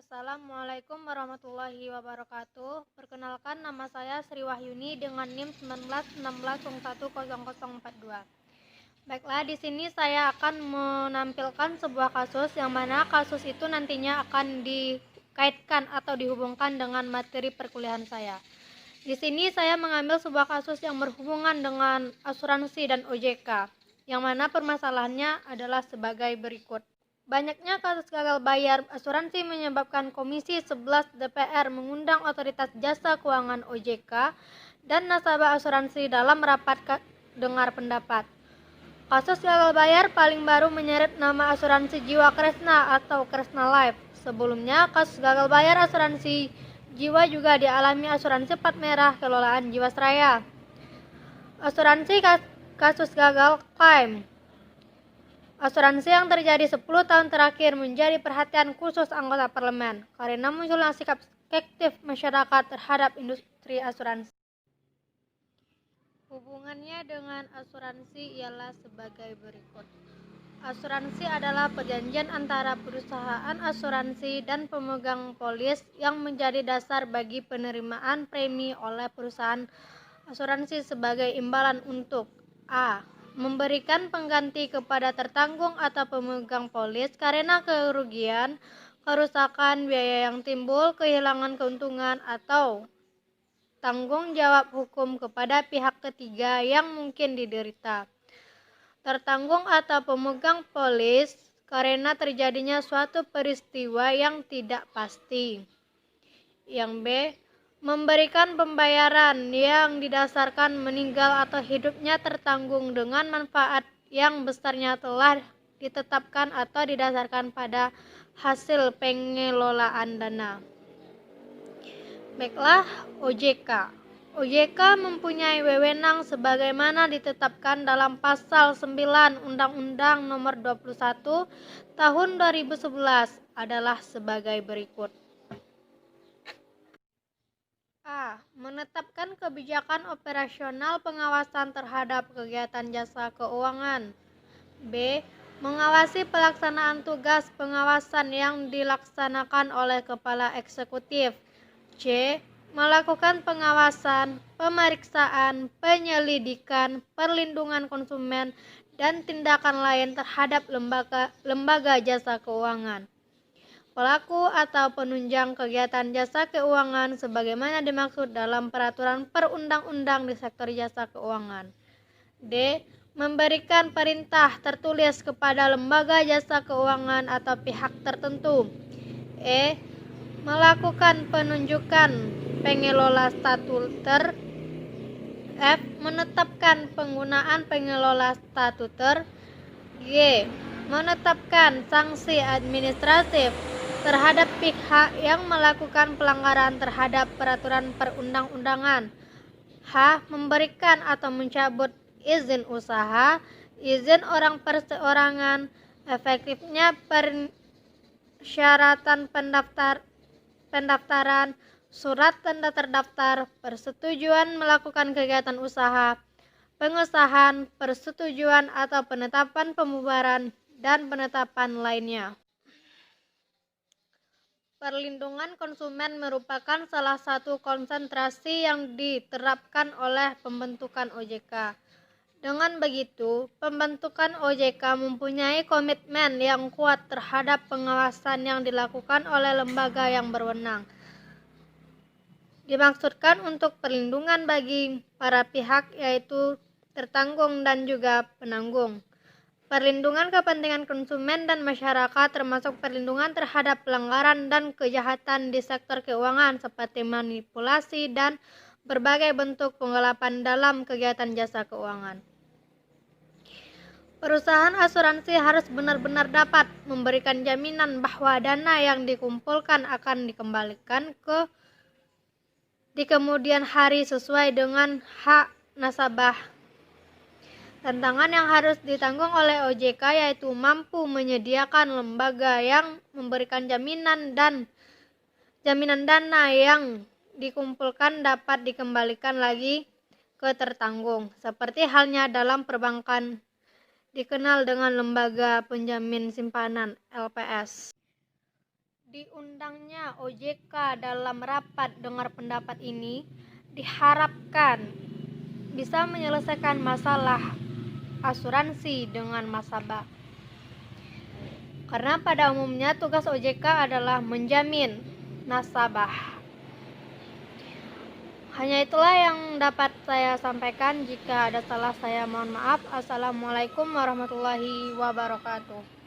Assalamualaikum warahmatullahi wabarakatuh. Perkenalkan, nama saya Sri Wahyuni dengan NIM 191611010042. Baiklah, di sini saya akan menampilkan sebuah kasus yang mana kasus itu nantinya akan dikaitkan atau dihubungkan dengan materi perkuliahan saya. Di sini saya mengambil sebuah kasus yang berhubungan dengan asuransi dan OJK, yang mana permasalahannya adalah sebagai berikut. Banyaknya kasus gagal bayar asuransi menyebabkan Komisi 11 DPR mengundang Otoritas Jasa Keuangan OJK dan nasabah asuransi dalam rapat dengar pendapat. Kasus gagal bayar paling baru menyeret nama asuransi Jiwa Kresna atau Kresna Life. Sebelumnya, kasus gagal bayar asuransi jiwa juga dialami asuransi Plat Merah kelolaan Jiwasraya. Asuransi kasus gagal klaim. Asuransi yang terjadi 10 tahun terakhir menjadi perhatian khusus anggota parlemen karena munculnya sikap skeptis masyarakat terhadap industri asuransi. Hubungannya dengan asuransi ialah sebagai berikut. Asuransi adalah perjanjian antara perusahaan asuransi dan pemegang polis yang menjadi dasar bagi penerimaan premi oleh perusahaan asuransi sebagai imbalan untuk a. memberikan pengganti kepada tertanggung atau pemegang polis karena kerugian, kerusakan, biaya yang timbul, kehilangan keuntungan, atau tanggung jawab hukum kepada pihak ketiga yang mungkin diderita tertanggung atau pemegang polis karena terjadinya suatu peristiwa yang tidak pasti. Yang B. memberikan pembayaran yang didasarkan meninggal atau hidupnya tertanggung dengan manfaat yang besarnya telah ditetapkan atau didasarkan pada hasil pengelolaan dana. Baiklah, OJK. OJK mempunyai wewenang sebagaimana ditetapkan dalam Pasal 9 Undang-Undang Nomor 21 Tahun 2011 adalah sebagai berikut. A. menetapkan kebijakan operasional pengawasan terhadap kegiatan jasa keuangan. B. mengawasi pelaksanaan tugas pengawasan yang dilaksanakan oleh kepala eksekutif. C. melakukan pengawasan, pemeriksaan, penyelidikan, perlindungan konsumen, dan tindakan lain terhadap lembaga jasa keuangan, pelaku atau penunjang kegiatan jasa keuangan sebagaimana dimaksud dalam peraturan perundang-undang di sektor jasa keuangan. D. memberikan perintah tertulis kepada lembaga jasa keuangan atau pihak tertentu. E. melakukan penunjukan pengelola statuter. F. menetapkan penggunaan pengelola statuter. G. menetapkan sanksi administratif terhadap pihak yang melakukan pelanggaran terhadap peraturan perundang-undangan. H. memberikan atau mencabut izin usaha, izin orang perseorangan, efektifnya persyaratan pendaftaran, surat tanda terdaftar, persetujuan melakukan kegiatan usaha, pengesahan, persetujuan atau penetapan pembubaran, dan penetapan lainnya. Perlindungan konsumen merupakan salah satu konsentrasi yang diterapkan oleh pembentukan OJK. Dengan begitu, pembentukan OJK mempunyai komitmen yang kuat terhadap pengawasan yang dilakukan oleh lembaga yang berwenang. Dimaksudkan untuk perlindungan bagi para pihak yaitu tertanggung dan juga penanggung. Perlindungan kepentingan konsumen dan masyarakat termasuk perlindungan terhadap pelanggaran dan kejahatan di sektor keuangan seperti manipulasi dan berbagai bentuk penggelapan dalam kegiatan jasa keuangan. Perusahaan asuransi harus benar-benar dapat memberikan jaminan bahwa dana yang dikumpulkan akan dikembalikan di kemudian hari sesuai dengan hak nasabah. Tantangan yang harus ditanggung oleh OJK yaitu mampu menyediakan lembaga yang memberikan jaminan dana yang dikumpulkan dapat dikembalikan lagi ke tertanggung, seperti halnya dalam perbankan dikenal dengan lembaga penjamin simpanan LPS. Diundangnya OJK dalam rapat dengar pendapat ini diharapkan bisa menyelesaikan masalah asuransi dengan nasabah. Karena pada umumnya tugas OJK adalah menjamin nasabah. Hanya itulah yang dapat saya sampaikan. Jika ada salah saya mohon maaf. Assalamualaikum warahmatullahi wabarakatuh.